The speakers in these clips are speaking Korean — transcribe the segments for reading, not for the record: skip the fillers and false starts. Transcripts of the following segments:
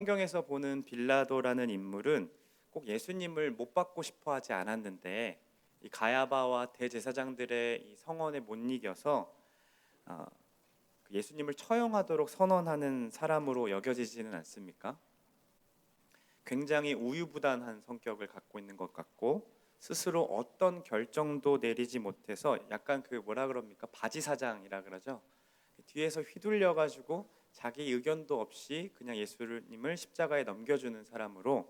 성경에서 보는 빌라도라는 인물은 꼭 예수님을 못 받고 싶어 하지 않았는데 이 가야바와 대제사장들의 이 성원에 못 이겨서 어, 예수님을 처형하도록 선언하는 사람으로 여겨지지는 않습니까? 굉장히 우유부단한 성격을 갖고 있는 것 같고 스스로 어떤 결정도 내리지 못해서 약간 그 뭐라 그럽니까? 바지사장이라 그러죠. 뒤에서 휘둘려 가지고 자기 의견도 없이 그냥 예수님을 십자가에 넘겨주는 사람으로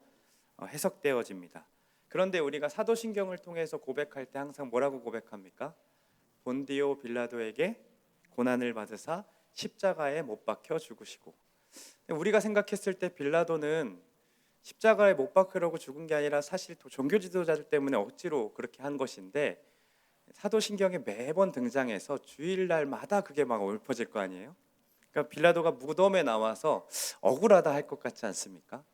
해석되어집니다. 그런데 우리가 사도신경을 통해서 고백할 때 항상 뭐라고 고백합니까? 본디오 빌라도에게 고난을 받으사 십자가에 못 박혀 죽으시고. 우리가 생각했을 때 빌라도는 십자가에 못 박으려고 죽은 게 아니라 사실 종교 지도자들 때문에 억지로 그렇게 한 것인데, 사도신경에 매번 등장해서 주일날마다 그게 막 읊어질 거 아니에요? 그러니까 빌라도가 무덤에 나와서 억울하다 할 것 같지 않습니까?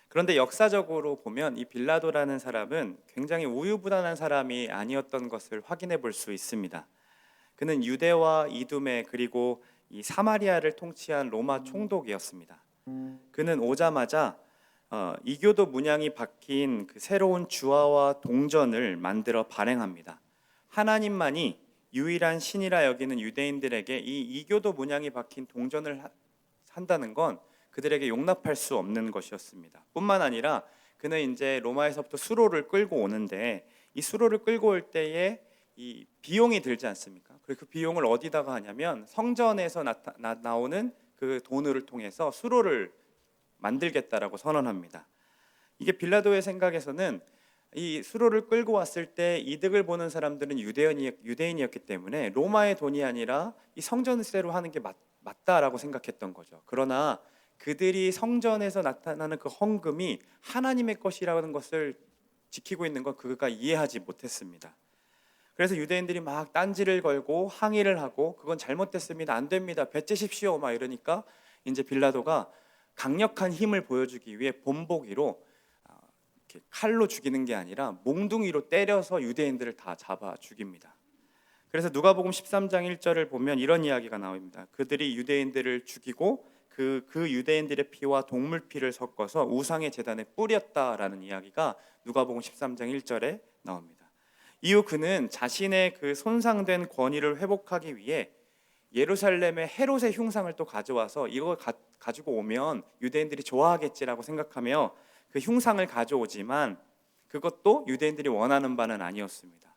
그런데 역사적으로 보면 이 빌라도라는 사람은 굉장히 우유부단한 사람이 아니었던 것을 확인해 볼 수 있습니다. 그는 유대와 이두메 그리고 이 사마리아를 통치한 로마 총독이었습니다. 그는 오자마자 이교도 문양이 박힌 그 새로운 주화와 동전을 만들어 발행합니다. 하나님만이 유일한 신이라 여기는 유대인들에게 이 이교도 문양이 박힌 동전을 한다는 건 그들에게 용납할 수 없는 것이었습니다. 뿐만 아니라 그는 이제 로마에서부터 수로를 끌고 오는데 이 수로를 끌고 올 때에 이 비용이 들지 않습니까? 그리고 그 비용을 어디다가 하냐면 성전에서 나오는 그 돈을 통해서 수로를 만들겠다라고 선언합니다. 이게 빌라도의 생각에서는 이 수로를 끌고 왔을 때 이득을 보는 사람들은 유대인이었기 때문에 로마의 돈이 아니라 이 성전세로 하는 게 맞다라고 생각했던 거죠. 그러나 그들이 성전에서 나타나는 그 헌금이 하나님의 것이라는 것을 지키고 있는 건 그가 이해하지 못했습니다. 그래서 유대인들이 막 딴지를 걸고 항의를 하고 그건 잘못됐습니다. 안 됩니다. 배째십시오. 막 이러니까 이제 빌라도가 강력한 힘을 보여주기 위해 본보기로 이렇게 칼로 죽이는 게 아니라 몽둥이로 때려서 유대인들을 다 잡아 죽입니다. 그래서 누가복음 13장 1절을 보면 이런 이야기가 나옵니다. 그들이 유대인들을 죽이고 그 유대인들의 피와 동물 피를 섞어서 우상의 제단에 뿌렸다라는 이야기가 누가복음 13장 1절에 나옵니다. 이후 그는 자신의 그 손상된 권위를 회복하기 위해 예루살렘에 헤롯의 흉상을 또 가져와서 이걸 가지고 오면 유대인들이 좋아하겠지라고 생각하며 그 흉상을 가져오지만 그것도 유대인들이 원하는 바는 아니었습니다.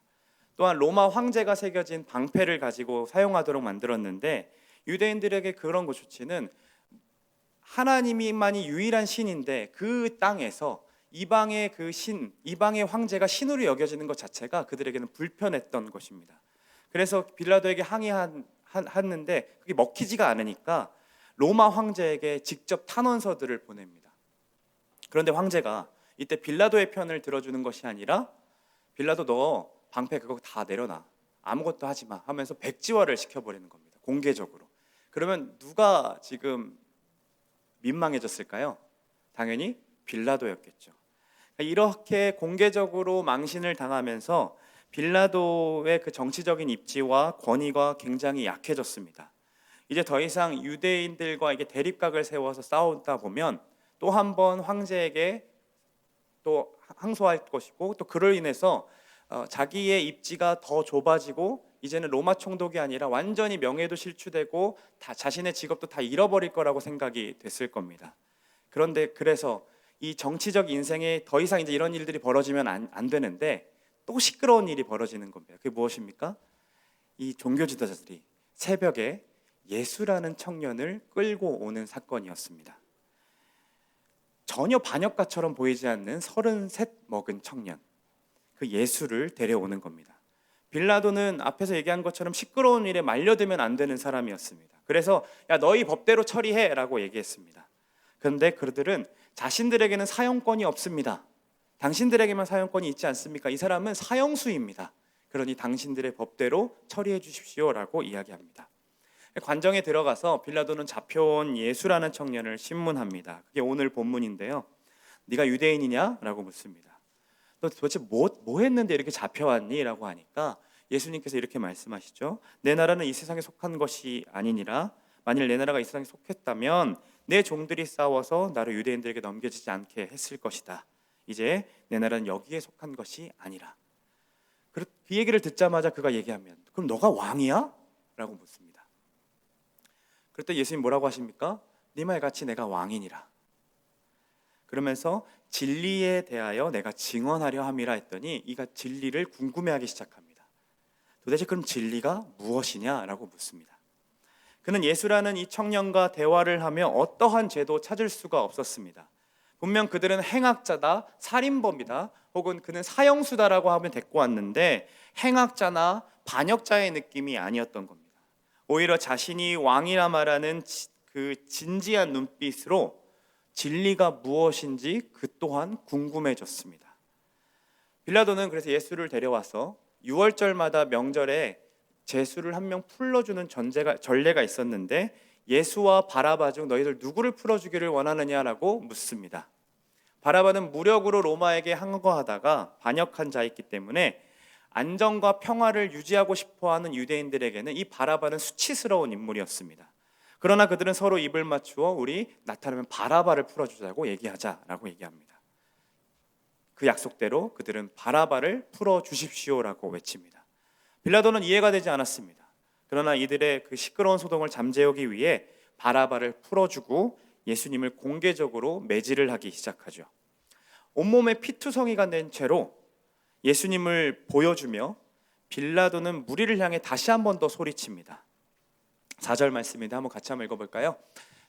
또한 로마 황제가 새겨진 방패를 가지고 사용하도록 만들었는데 유대인들에게 그런 것 조치는 하나님만이 유일한 신인데 그 땅에서 이방의 그 신, 이방의 황제가 신으로 여겨지는 것 자체가 그들에게는 불편했던 것입니다. 그래서 빌라도에게 항의했는데 그게 먹히지가 않으니까 로마 황제에게 직접 탄원서들을 보냅니다. 그런데 황제가 이때 빌라도의 편을 들어주는 것이 아니라 빌라도 너 방패 그거 다 내려놔. 아무것도 하지 마 하면서 백지화를 시켜버리는 겁니다. 공개적으로. 그러면 누가 지금 민망해졌을까요? 당연히 빌라도였겠죠. 이렇게 공개적으로 망신을 당하면서 빌라도의 그 정치적인 입지와 권위가 굉장히 약해졌습니다. 이제 더 이상 유대인들과 이게 대립각을 세워서 싸우다 보면 또 한 번 황제에게 또 항소할 것이고 또 그로 인해서 자기의 입지가 더 좁아지고 이제는 로마 총독이 아니라 완전히 명예도 실추되고 다 자신의 직업도 다 잃어버릴 거라고 생각이 됐을 겁니다. 그런데 그래서 이 정치적 인생에 더 이상 이제 이런 일들이 벌어지면 안 되는데 또 시끄러운 일이 벌어지는 겁니다. 그게 무엇입니까? 이 종교 지도자들이 새벽에 예수라는 청년을 끌고 오는 사건이었습니다. 전혀 반역가처럼 보이지 않는 33 먹은 청년, 그 예수를 데려오는 겁니다. 빌라도는 앞에서 얘기한 것처럼 시끄러운 일에 말려들면 안 되는 사람이었습니다. 그래서 야 너희 법대로 처리해 라고 얘기했습니다. 그런데 그들은 자신들에게는 사형권이 없습니다. 당신들에게만 사형권이 있지 않습니까? 이 사람은 사형수입니다. 그러니 당신들의 법대로 처리해 주십시오 라고 이야기합니다. 관정에 들어가서 빌라도는 잡혀온 예수라는 청년을 신문합니다. 그게 오늘 본문인데요. 네가 유대인이냐? 라고 묻습니다. 너 도대체 뭐 했는데 이렇게 잡혀왔니? 라고 하니까 예수님께서 이렇게 말씀하시죠. 내 나라는 이 세상에 속한 것이 아니니라. 만일 내 나라가 이 세상에 속했다면 내 종들이 싸워서 나를 유대인들에게 넘겨지지 않게 했을 것이다. 이제 내 나라는 여기에 속한 것이 아니라. 그 얘기를 듣자마자 그가 얘기하면 그럼 너가 왕이야? 라고 묻습니다. 그럴 때 예수님 뭐라고 하십니까? 네 말같이 내가 왕이니라. 그러면서 진리에 대하여 내가 증언하려 함이라 했더니 이가 진리를 궁금해하기 시작합니다. 도대체 그럼 진리가 무엇이냐라고 묻습니다. 그는 예수라는 이 청년과 대화를 하며 어떠한 죄도 찾을 수가 없었습니다. 분명 그들은 행악자다, 살인범이다, 혹은 그는 사형수다라고 하면 데리고 왔는데 행악자나 반역자의 느낌이 아니었던 겁니다. 오히려 자신이 왕이라 말하는 그 진지한 눈빛으로 진리가 무엇인지 그 또한 궁금해졌습니다. 빌라도는 그래서 예수를 데려와서 유월절마다 명절에 죄수를 한 명 풀어주는 전례가 있었는데 예수와 바라바 중 너희들 누구를 풀어주기를 원하느냐라고 묻습니다. 바라바는 무력으로 로마에게 항거하다가 반역한 자였기 때문에 안정과 평화를 유지하고 싶어하는 유대인들에게는 이 바라바는 수치스러운 인물이었습니다. 그러나 그들은 서로 입을 맞추어 우리 나타나면 바라바를 풀어주자고 얘기하자라고 얘기합니다. 그 약속대로 그들은 바라바를 풀어주십시오라고 외칩니다. 빌라도는 이해가 되지 않았습니다. 그러나 이들의 그 시끄러운 소동을 잠재우기 위해 바라바를 풀어주고 예수님을 공개적으로 매질을 하기 시작하죠. 온몸에 피투성이가 된 채로 예수님을 보여주며 빌라도는 무리를 향해 다시 한 번 더 소리칩니다. 4절 말씀인데 한번 같이 한번 읽어볼까요?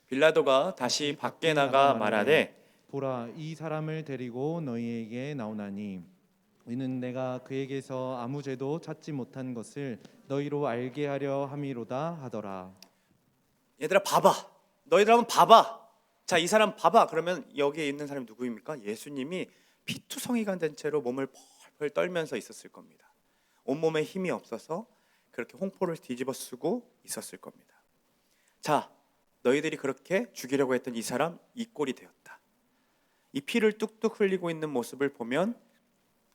빌라도가 다시 밖에 나가 말하되 보라, 이 사람을 데리고 너희에게 나오나니 이는 내가 그에게서 아무 죄도 찾지 못한 것을 너희로 알게 하려 함이로다 하더라. 얘들아 봐봐, 너희들 한번 봐봐. 자, 이 사람 봐봐. 그러면 여기에 있는 사람이 누구입니까? 예수님이 피투성이가 된 채로 몸을 펄펄 떨면서 있었을 겁니다. 온몸에 힘이 없어서 그렇게 홍포를 뒤집어 쓰고 있었을 겁니다. 자, 너희들이 그렇게 죽이려고 했던 이 사람 이 꼴이 되었다. 이 피를 뚝뚝 흘리고 있는 모습을 보면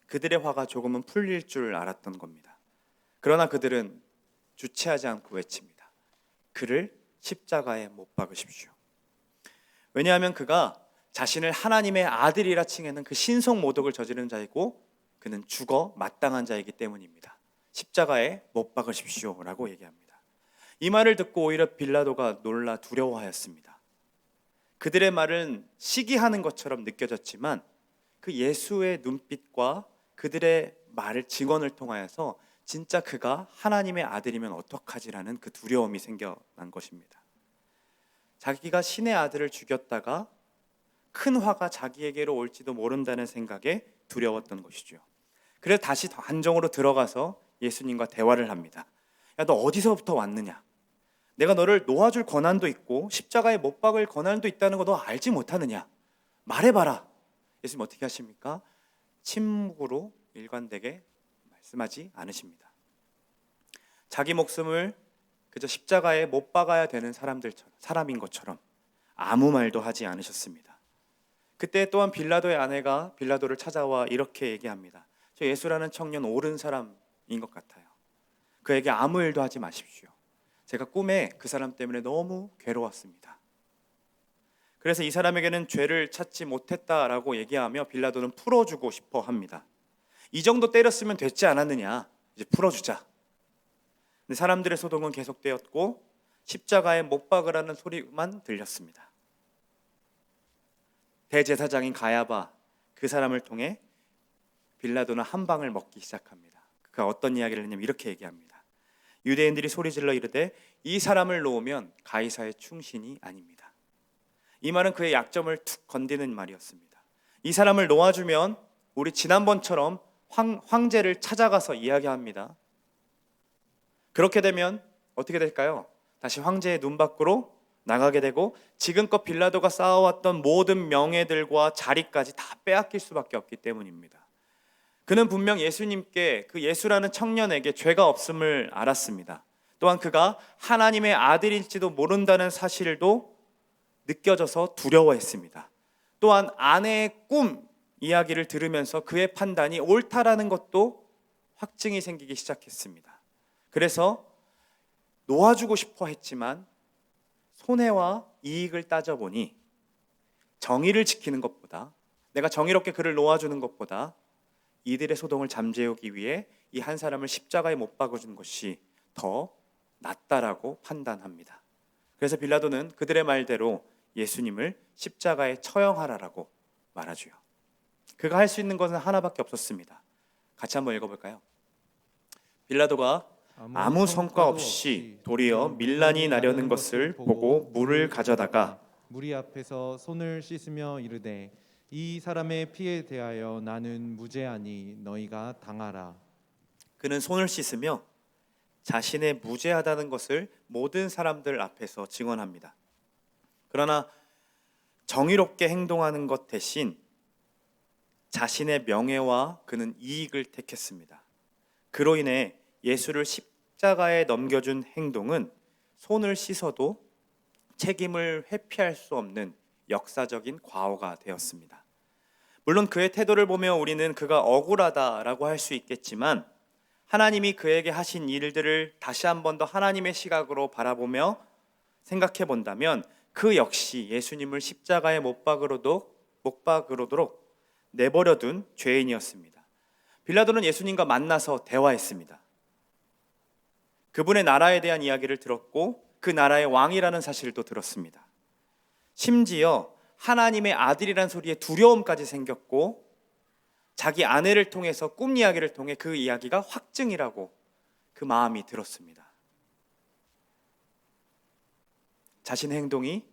그들의 화가 조금은 풀릴 줄 알았던 겁니다. 그러나 그들은 주체하지 않고 외칩니다. 그를 십자가에 못 박으십시오. 왜냐하면 그가 자신을 하나님의 아들이라 칭하는 그 신성 모독을 저지른 자이고 그는 죽어 마땅한 자이기 때문입니다. 십자가에 못 박으십시오라고 얘기합니다. 이 말을 듣고 오히려 빌라도가 놀라 두려워하였습니다. 그들의 말은 시기하는 것처럼 느껴졌지만 그 예수의 눈빛과 그들의 말을 증언을 통하여서 진짜 그가 하나님의 아들이면 어떡하지라는 그 두려움이 생겨난 것입니다. 자기가 신의 아들을 죽였다가 큰 화가 자기에게로 올지도 모른다는 생각에 두려웠던 것이죠. 그래서 다시 안정으로 들어가서 예수님과 대화를 합니다. 야, 너 어디서부터 왔느냐? 내가 너를 놓아줄 권한도 있고 십자가에 못 박을 권한도 있다는 거 너 알지 못하느냐? 말해봐라. 예수님 어떻게 하십니까? 침묵으로 일관되게 말씀하지 않으십니다. 자기 목숨을 그저 십자가에 못 박아야 되는 사람인 것처럼 아무 말도 하지 않으셨습니다. 그때 또한 빌라도의 아내가 빌라도를 찾아와 이렇게 얘기합니다. 저 예수라는 청년 옳은 사람인 것 같아요. 그에게 아무 일도 하지 마십시오. 제가 꿈에 그 사람 때문에 너무 괴로웠습니다. 그래서 이 사람에게는 죄를 찾지 못했다라고 얘기하며 빌라도는 풀어주고 싶어 합니다. 이 정도 때렸으면 됐지 않았느냐, 이제 풀어주자. 근데 사람들의 소동은 계속되었고 십자가에 못 박으라는 소리만 들렸습니다. 대제사장인 가야바 그 사람을 통해 빌라도는 한 방을 먹기 시작합니다. 그가 어떤 이야기를 했냐면 이렇게 얘기합니다. 유대인들이 소리질러 이르되 이 사람을 놓으면 가이사의 충신이 아닙니다. 이 말은 그의 약점을 툭 건드는 말이었습니다. 이 사람을 놓아주면 우리 지난번처럼 황제를 찾아가서 이야기합니다. 그렇게 되면 어떻게 될까요? 다시 황제의 눈 밖으로 나가게 되고 지금껏 빌라도가 쌓아왔던 모든 명예들과 자리까지 다 빼앗길 수밖에 없기 때문입니다. 그는 분명 예수님께 그 예수라는 청년에게 죄가 없음을 알았습니다. 또한 그가 하나님의 아들일지도 모른다는 사실도 느껴져서 두려워했습니다. 또한 아내의 꿈 이야기를 들으면서 그의 판단이 옳다라는 것도 확증이 생기기 시작했습니다. 그래서 놓아주고 싶어 했지만 손해와 이익을 따져보니 정의를 지키는 것보다, 내가 정의롭게 그를 놓아주는 것보다 이들의 소동을 잠재우기 위해 이 한 사람을 십자가에 못 박아준 것이 더 낫다라고 판단합니다. 그래서 빌라도는 그들의 말대로 예수님을 십자가에 처형하라라고 말하죠. 그가 할 수 있는 것은 하나밖에 없었습니다. 같이 한번 읽어볼까요? 빌라도가 아무 성과 없이 도리어 밀란이 나려는 것을 보고 물을 가져다가 무리 앞에서 손을 씻으며 이르되 이 사람의 피에 대하여 나는 무죄하니 너희가 당하라. 그는 손을 씻으며 자신의 무죄하다는 것을 모든 사람들 앞에서 증언합니다. 그러나 정의롭게 행동하는 것 대신 자신의 명예와 그는 이익을 택했습니다. 그로 인해 예수를 십자가에 넘겨준 행동은 손을 씻어도 책임을 회피할 수 없는 역사적인 과오가 되었습니다. 물론 그의 태도를 보며 우리는 그가 억울하다라고 할 수 있겠지만 하나님이 그에게 하신 일들을 다시 한 번 더 하나님의 시각으로 바라보며 생각해 본다면 그 역시 예수님을 십자가에 못 박으도록 내버려둔 죄인이었습니다. 빌라도는 예수님과 만나서 대화했습니다. 그분의 나라에 대한 이야기를 들었고 그 나라의 왕이라는 사실도 들었습니다. 심지어 하나님의 아들이라는 소리에 두려움까지 생겼고 자기 아내를 통해서 꿈 이야기를 통해 그 이야기가 확증이라고 그 마음이 들었습니다. 자신의 행동이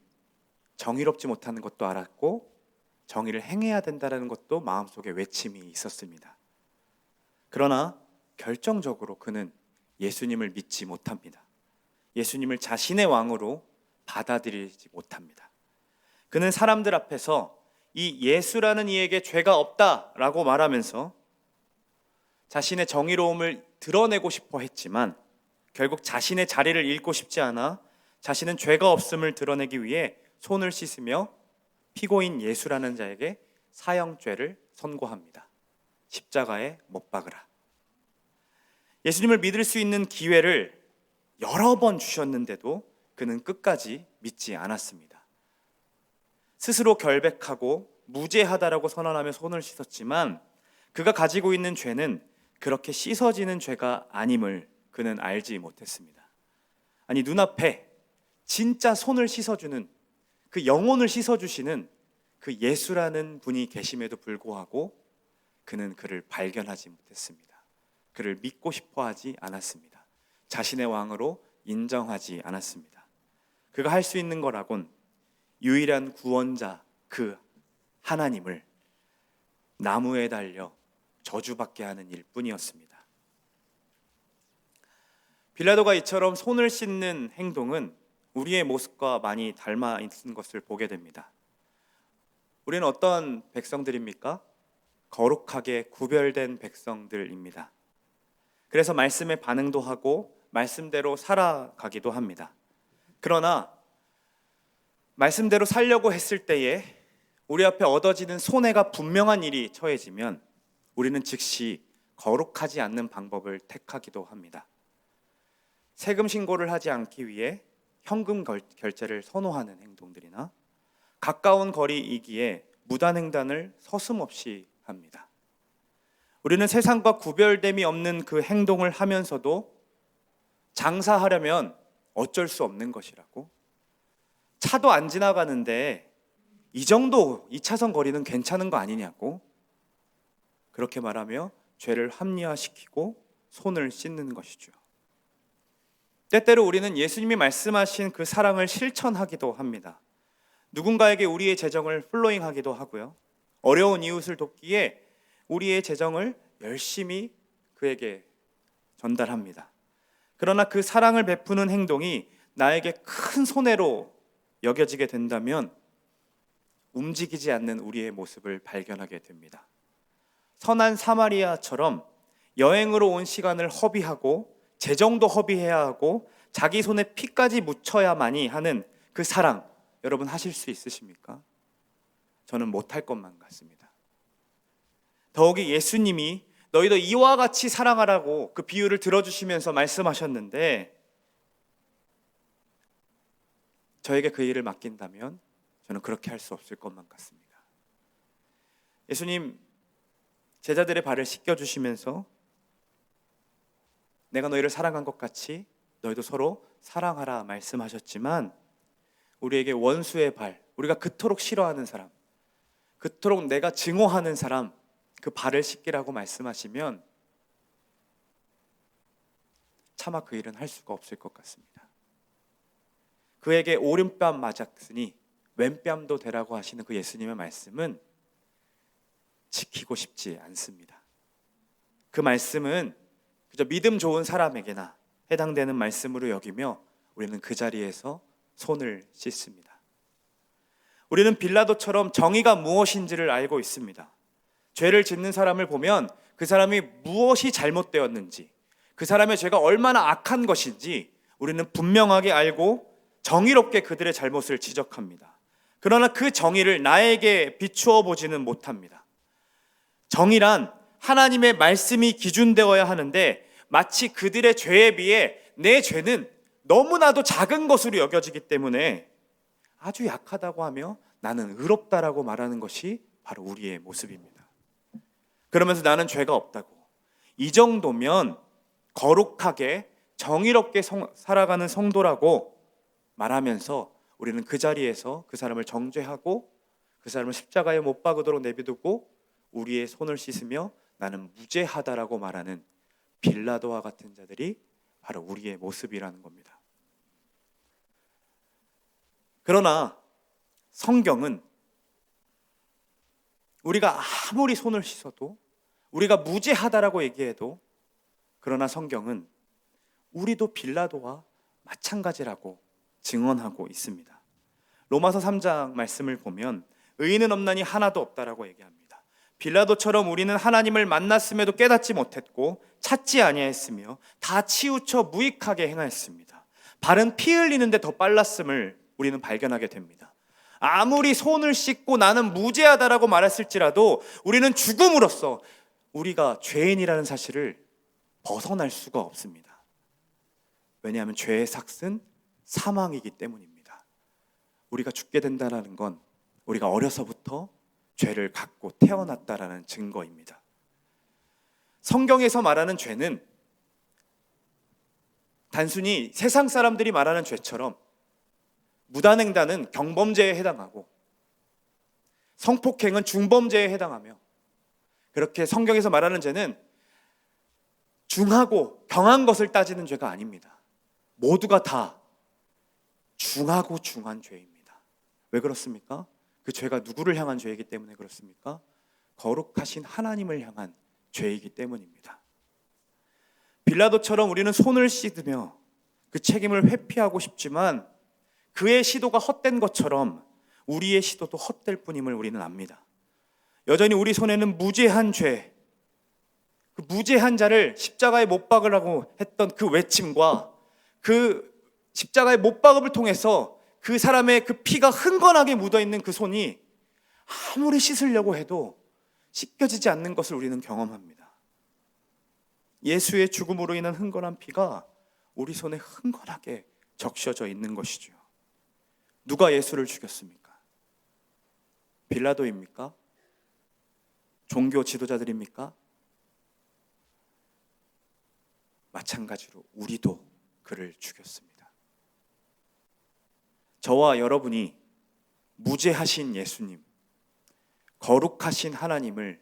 정의롭지 못하는 것도 알았고 정의를 행해야 된다는 것도 마음속에 외침이 있었습니다. 그러나 결정적으로 그는 예수님을 믿지 못합니다. 예수님을 자신의 왕으로 받아들이지 못합니다. 그는 사람들 앞에서 이 예수라는 이에게 죄가 없다라고 말하면서 자신의 정의로움을 드러내고 싶어 했지만 결국 자신의 자리를 잃고 싶지 않아 자신은 죄가 없음을 드러내기 위해 손을 씻으며 피고인 예수라는 자에게 사형죄를 선고합니다. 십자가에 못 박으라. 예수님을 믿을 수 있는 기회를 여러 번 주셨는데도 그는 끝까지 믿지 않았습니다. 스스로 결백하고 무죄하다라고 선언하며 손을 씻었지만 그가 가지고 있는 죄는 그렇게 씻어지는 죄가 아님을 그는 알지 못했습니다. 아니, 눈앞에 진짜 손을 씻어주는, 그 영혼을 씻어주시는 그 예수라는 분이 계심에도 불구하고 그는 그를 발견하지 못했습니다. 그를 믿고 싶어 하지 않았습니다. 자신의 왕으로 인정하지 않았습니다. 그가 할 수 있는 거라곤 유일한 구원자 그 하나님을 나무에 달려 저주받게 하는 일뿐이었습니다. 빌라도가 이처럼 손을 씻는 행동은 우리의 모습과 많이 닮아 있는 것을 보게 됩니다. 우리는 어떤 백성들입니까? 거룩하게 구별된 백성들입니다. 그래서 말씀에 반응도 하고 말씀대로 살아가기도 합니다. 그러나 말씀대로 살려고 했을 때에 우리 앞에 얻어지는 손해가 분명한 일이 처해지면 우리는 즉시 거룩하지 않는 방법을 택하기도 합니다. 세금 신고를 하지 않기 위해 현금 결제를 선호하는 행동들이나 가까운 거리이기에 무단횡단을 서슴없이 합니다. 우리는 세상과 구별됨이 없는 그 행동을 하면서도 장사하려면 어쩔 수 없는 것이라고, 차도 안 지나가는데 이 정도 2차선 거리는 괜찮은 거 아니냐고 그렇게 말하며 죄를 합리화시키고 손을 씻는 것이죠. 때때로 우리는 예수님이 말씀하신 그 사랑을 실천하기도 합니다. 누군가에게 우리의 재정을 플로잉하기도 하고요. 어려운 이웃을 돕기에 우리의 재정을 열심히 그에게 전달합니다. 그러나 그 사랑을 베푸는 행동이 나에게 큰 손해로 여겨지게 된다면 움직이지 않는 우리의 모습을 발견하게 됩니다. 선한 사마리아처럼 여행으로 온 시간을 허비하고 재정도 허비해야 하고 자기 손에 피까지 묻혀야만이 하는 그 사랑, 여러분 하실 수 있으십니까? 저는 못할 것만 같습니다. 더욱이 예수님이 너희도 이와 같이 사랑하라고 그 비유를 들어주시면서 말씀하셨는데 저에게 그 일을 맡긴다면 저는 그렇게 할 수 없을 것만 같습니다. 예수님 제자들의 발을 씻겨주시면서 내가 너희를 사랑한 것 같이 너희도 서로 사랑하라 말씀하셨지만, 우리에게 원수의 발, 우리가 그토록 싫어하는 사람, 그토록 내가 증오하는 사람, 그 발을 씻기라고 말씀하시면 차마 그 일은 할 수가 없을 것 같습니다. 그에게 오른뺨 맞았으니 왼뺨도 되라고 하시는 그 예수님의 말씀은 지키고 싶지 않습니다. 그 말씀은 그저 믿음 좋은 사람에게나 해당되는 말씀으로 여기며 우리는 그 자리에서 손을 씻습니다. 우리는 빌라도처럼 정의가 무엇인지를 알고 있습니다. 죄를 짓는 사람을 보면 그 사람이 무엇이 잘못되었는지, 그 사람의 죄가 얼마나 악한 것인지 우리는 분명하게 알고 정의롭게 그들의 잘못을 지적합니다. 그러나 그 정의를 나에게 비추어 보지는 못합니다. 정의란 하나님의 말씀이 기준되어야 하는데 마치 그들의 죄에 비해 내 죄는 너무나도 작은 것으로 여겨지기 때문에 아주 약하다고 하며 나는 의롭다라고 말하는 것이 바로 우리의 모습입니다. 그러면서 나는 죄가 없다고, 이 정도면 거룩하게 정의롭게 살아가는 성도라고 말하면서 우리는 그 자리에서 그 사람을 정죄하고 그 사람을 십자가에 못 박으도록 내비두고 우리의 손을 씻으며 나는 무죄하다라고 말하는 빌라도와 같은 자들이 바로 우리의 모습이라는 겁니다. 그러나 성경은 우리가 아무리 손을 씻어도, 우리가 무죄하다라고 얘기해도, 그러나 성경은 우리도 빌라도와 마찬가지라고 증언하고 있습니다. 로마서 3장 말씀을 보면 의인은 없나니 하나도 없다라고 얘기합니다. 빌라도처럼 우리는 하나님을 만났음에도 깨닫지 못했고 찾지 아니하였으며 다 치우쳐 무익하게 행하였습니다. 발은 피 흘리는데 더 빨랐음을 우리는 발견하게 됩니다. 아무리 손을 씻고 나는 무죄하다라고 말했을지라도 우리는 죽음으로써 우리가 죄인이라는 사실을 벗어날 수가 없습니다. 왜냐하면 죄의 삭은 사망이기 때문입니다. 우리가 죽게 된다는 건 우리가 어려서부터 죄를 갖고 태어났다라는 증거입니다. 성경에서 말하는 죄는 단순히 세상 사람들이 말하는 죄처럼 무단횡단은 경범죄에 해당하고 성폭행은 중범죄에 해당하며, 그렇게 성경에서 말하는 죄는 중하고 경한 것을 따지는 죄가 아닙니다. 모두가 다 중하고 중한 죄입니다. 왜 그렇습니까? 그 죄가 누구를 향한 죄이기 때문에 그렇습니까? 거룩하신 하나님을 향한 죄이기 때문입니다. 빌라도처럼 우리는 손을 씻으며 그 책임을 회피하고 싶지만 그의 시도가 헛된 것처럼 우리의 시도도 헛될 뿐임을 우리는 압니다. 여전히 우리 손에는 무죄한 죄, 그 무죄한 자를 십자가에 못 박으라고 했던 그 외침과 그 십자가에 못 박음을 통해서 그 사람의 그 피가 흥건하게 묻어있는 그 손이 아무리 씻으려고 해도 씻겨지지 않는 것을 우리는 경험합니다. 예수의 죽음으로 인한 흥건한 피가 우리 손에 흥건하게 적셔져 있는 것이죠. 누가 예수를 죽였습니까? 빌라도입니까? 종교 지도자들입니까? 마찬가지로 우리도 그를 죽였습니다. 저와 여러분이 무죄하신 예수님, 거룩하신 하나님을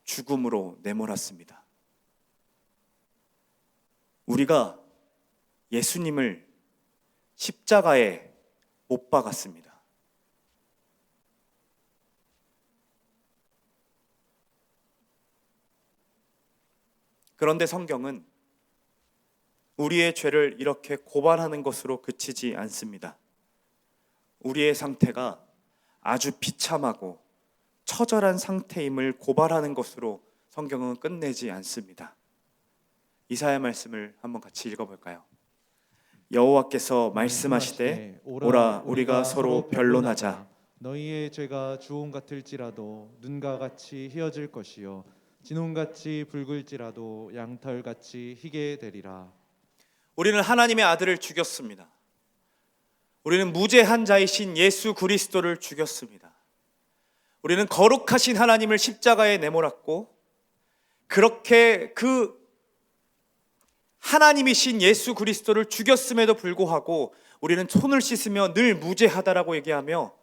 죽음으로 내몰았습니다. 우리가 예수님을 십자가에 못 박았습니다. 그런데 성경은 우리의 죄를 이렇게 고발하는 것으로 그치지 않습니다. 우리의 상태가 아주 비참하고 처절한 상태임을 고발하는 것으로 성경은 끝내지 않습니다. 이사야 말씀을 한번 같이 읽어볼까요? 여호와께서 말씀하시되 오라 우리가 서로 변론하자. 너희의 죄가 주홍 같을지라도 눈과 같이 희어질 것이요 진홍같이 붉을지라도 양털같이 희게 되리라. 우리는 하나님의 아들을 죽였습니다. 우리는 무죄한 자이신 예수 그리스도를 죽였습니다. 우리는 거룩하신 하나님을 십자가에 내몰았고, 그렇게 그 하나님이신 예수 그리스도를 죽였음에도 불구하고 우리는 손을 씻으며 늘 무죄하다라고 얘기하며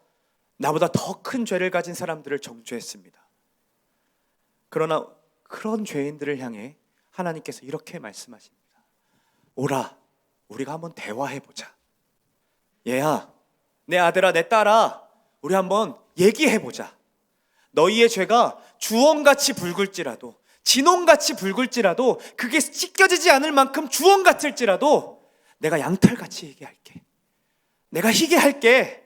나보다 더 큰 죄를 가진 사람들을 정죄했습니다. 그러나 그런 죄인들을 향해 하나님께서 이렇게 말씀하십니다. 오라, 우리가 한번 대화해보자. 얘야, 내 아들아, 내 딸아, 우리 한번 얘기해보자. 너희의 죄가 주홍같이 붉을지라도, 진홍같이 붉을지라도, 그게 찢겨지지 않을 만큼 주홍 같을지라도 내가 양털같이 희게 할게. 내가 희게 할게.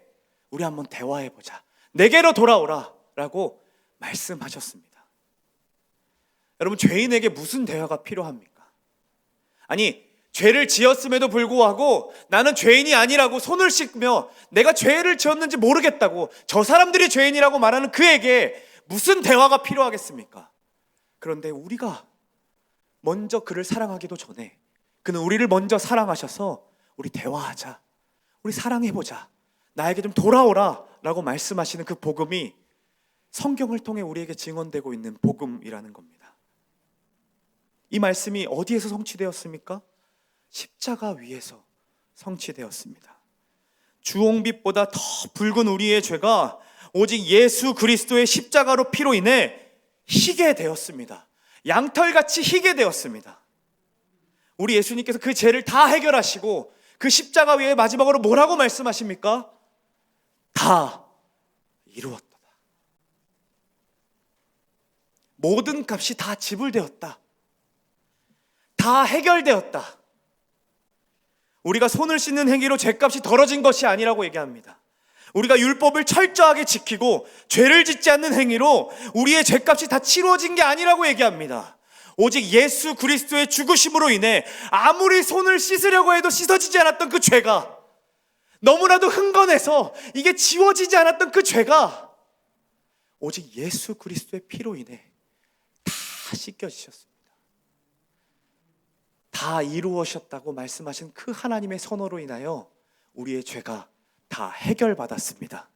우리 한번 대화해보자. 내게로 돌아오라 라고 말씀하셨습니다. 여러분, 죄인에게 무슨 대화가 필요합니까? 아니, 죄를 지었음에도 불구하고 나는 죄인이 아니라고 손을 씻으며 내가 죄를 지었는지 모르겠다고 저 사람들이 죄인이라고 말하는 그에게 무슨 대화가 필요하겠습니까? 그런데 우리가 먼저 그를 사랑하기도 전에 그는 우리를 먼저 사랑하셔서 우리 대화하자, 우리 사랑해보자, 나에게 좀 돌아오라 라고 말씀하시는 그 복음이 성경을 통해 우리에게 증언되고 있는 복음이라는 겁니다. 이 말씀이 어디에서 성취되었습니까? 십자가 위에서 성취되었습니다. 주홍빛보다 더 붉은 우리의 죄가 오직 예수 그리스도의 십자가로 피로 인해 희게 되었습니다. 양털같이 희게 되었습니다. 우리 예수님께서 그 죄를 다 해결하시고 그 십자가 위에 마지막으로 뭐라고 말씀하십니까? 다 이루었다. 모든 값이 다 지불되었다. 다 해결되었다. 우리가 손을 씻는 행위로 죄값이 덜어진 것이 아니라고 얘기합니다. 우리가 율법을 철저하게 지키고 죄를 짓지 않는 행위로 우리의 죄값이 다 치루어진 게 아니라고 얘기합니다. 오직 예수 그리스도의 죽으심으로 인해 아무리 손을 씻으려고 해도 씻어지지 않았던 그 죄가, 너무나도 흥건해서 이게 지워지지 않았던 그 죄가 오직 예수 그리스도의 피로 인해 다 씻겨지셨습니다. 다 이루어졌다고 말씀하신 그 하나님의 선언으로 인하여 우리의 죄가 다 해결받았습니다.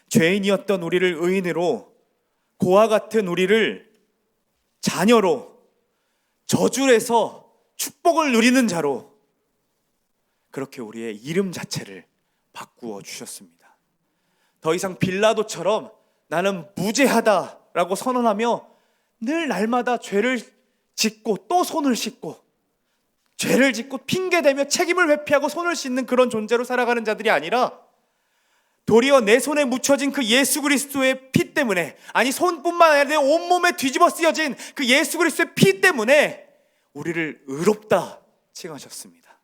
죄인이었던 우리를 의인으로, 고와 같은 우리를 자녀로, 저주에서 축복을 누리는 자로, 그렇게 우리의 이름 자체를 바꾸어 주셨습니다. 더 이상 빌라도처럼 나는 무죄하다라고 선언하며 늘 날마다 죄를 짓고 또 손을 씻고, 죄를 짓고 핑계대며 책임을 회피하고 손을 씻는 그런 존재로 살아가는 자들이 아니라 도리어 내 손에 묻혀진 그 예수 그리스도의 피 때문에, 아니 손뿐만 아니라 내 온몸에 뒤집어 쓰여진 그 예수 그리스도의 피 때문에 우리를 의롭다 칭하셨습니다.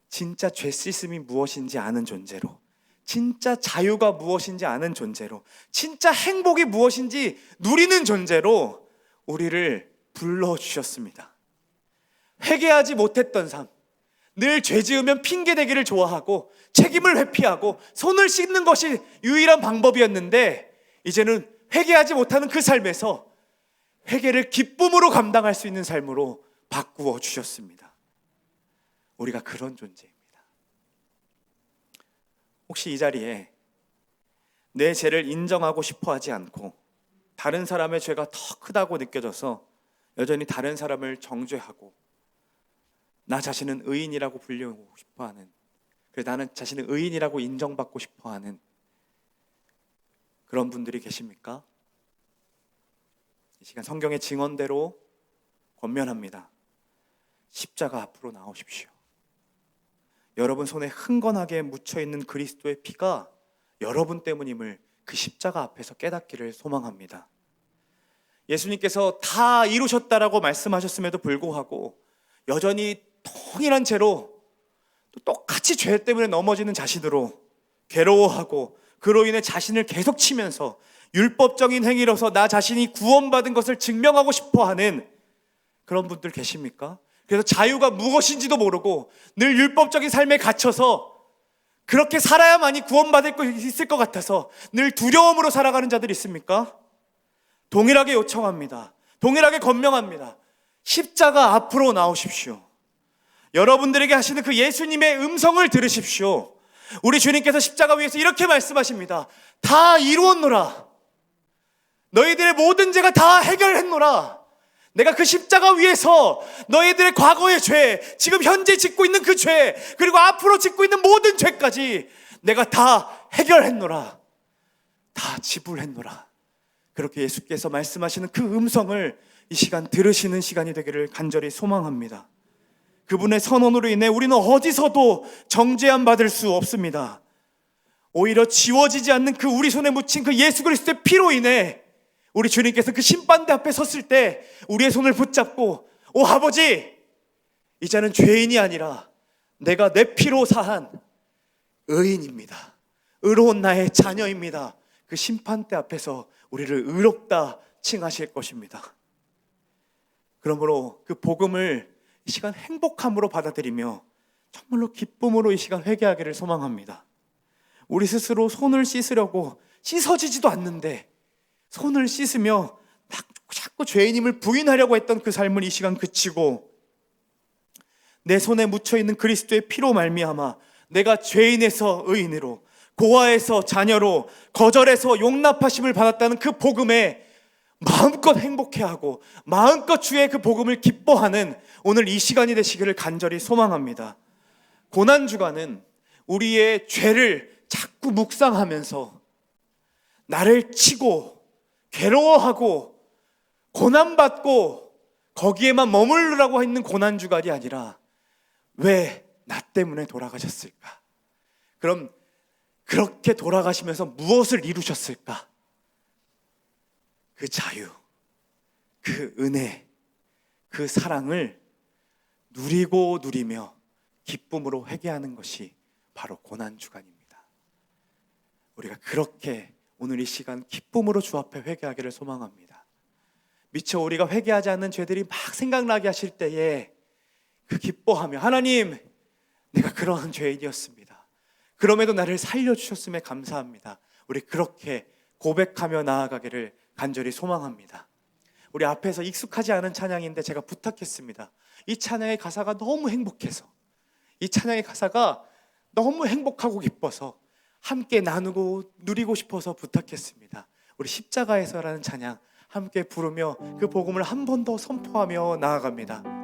진짜 죄 씻음이 무엇인지 아는 존재로, 진짜 자유가 무엇인지 아는 존재로, 진짜 행복이 무엇인지 누리는 존재로 우리를 불러주셨습니다. 회개하지 못했던 삶, 늘 죄 지으면 핑계대기를 좋아하고 책임을 회피하고 손을 씻는 것이 유일한 방법이었는데, 이제는 회개하지 못하는 그 삶에서 회개를 기쁨으로 감당할 수 있는 삶으로 바꾸어 주셨습니다. 우리가 그런 존재입니다. 혹시 이 자리에 내 죄를 인정하고 싶어 하지 않고 다른 사람의 죄가 더 크다고 느껴져서 여전히 다른 사람을 정죄하고 나 자신은 의인이라고 불리고 싶어하는, 그래서 나는 자신은 의인이라고 인정받고 싶어하는 그런 분들이 계십니까? 이 시간 성경의 증언대로 권면합니다. 십자가 앞으로 나오십시오. 여러분 손에 흥건하게 묻혀있는 그리스도의 피가 여러분 때문임을 그 십자가 앞에서 깨닫기를 소망합니다. 예수님께서 다 이루셨다라고 말씀하셨음에도 불구하고 여전히 동일한 죄로 또 똑같이 죄 때문에 넘어지는 자신으로 괴로워하고 그로 인해 자신을 계속 치면서 율법적인 행위로서 나 자신이 구원받은 것을 증명하고 싶어하는 그런 분들 계십니까? 그래서 자유가 무엇인지도 모르고 늘 율법적인 삶에 갇혀서 그렇게 살아야만이 구원받을 수 있을 것 같아서 늘 두려움으로 살아가는 자들이 있습니까? 동일하게 요청합니다. 동일하게 권명합니다. 십자가 앞으로 나오십시오. 여러분들에게 하시는 그 예수님의 음성을 들으십시오. 우리 주님께서 십자가 위에서 이렇게 말씀하십니다. 다 이루었노라. 너희들의 모든 죄가 다 해결했노라. 내가 그 십자가 위에서 너희들의 과거의 죄, 지금 현재 짓고 있는 그 죄, 그리고 앞으로 짓고 있는 모든 죄까지 내가 다 해결했노라. 다 지불했노라. 그렇게 예수께서 말씀하시는 그 음성을 이 시간 들으시는 시간이 되기를 간절히 소망합니다. 그분의 선언으로 인해 우리는 어디서도 정죄함 받을 수 없습니다. 오히려 지워지지 않는 그 우리 손에 묻힌 그 예수 그리스도의 피로 인해 우리 주님께서 그 심판대 앞에 섰을 때 우리의 손을 붙잡고, 오 아버지, 이제는 죄인이 아니라 내가 내 피로 사한 의인입니다. 의로운 나의 자녀입니다. 그 심판대 앞에서 우리를 의롭다 칭하실 것입니다. 그러므로 그 복음을 이 시간 행복함으로 받아들이며 정말로 기쁨으로 이 시간 회개하기를 소망합니다. 우리 스스로 손을 씻으려고 씻어지지도 않는데 손을 씻으며 자꾸 죄인임을 부인하려고 했던 그 삶을 이 시간 그치고 내 손에 묻혀있는 그리스도의 피로 말미암아 내가 죄인에서 의인으로, 고아에서 자녀로, 거절에서 용납하심을 받았다는 그 복음에 마음껏 행복해하고 마음껏 주의 그 복음을 기뻐하는 오늘 이 시간이 되시기를 간절히 소망합니다. 고난주간은 우리의 죄를 자꾸 묵상하면서 나를 치고 괴로워하고 고난받고 거기에만 머무르라고 있는 고난주간이 아니라 왜 나 때문에 돌아가셨을까? 그럼 그렇게 돌아가시면서 무엇을 이루셨을까? 그 자유, 그 은혜, 그 사랑을 누리고 누리며 기쁨으로 회개하는 것이 바로 고난주간입니다. 우리가 그렇게 오늘 이 시간 기쁨으로 주 앞에 회개하기를 소망합니다. 미처 우리가 회개하지 않는 죄들이 막 생각나게 하실 때에 그 기뻐하며, 하나님, 내가 그러한 죄인이었습니다. 그럼에도 나를 살려주셨음에 감사합니다. 우리 그렇게 고백하며 나아가기를 간절히 소망합니다. 우리 앞에서 익숙하지 않은 찬양인데 제가 부탁했습니다. 이 찬양의 가사가 너무 행복해서, 이 찬양의 가사가 너무 행복하고 기뻐서 함께 나누고 누리고 싶어서 부탁했습니다. 우리 십자가에서라는 찬양 함께 부르며 그 복음을 한 번 더 선포하며 나아갑니다.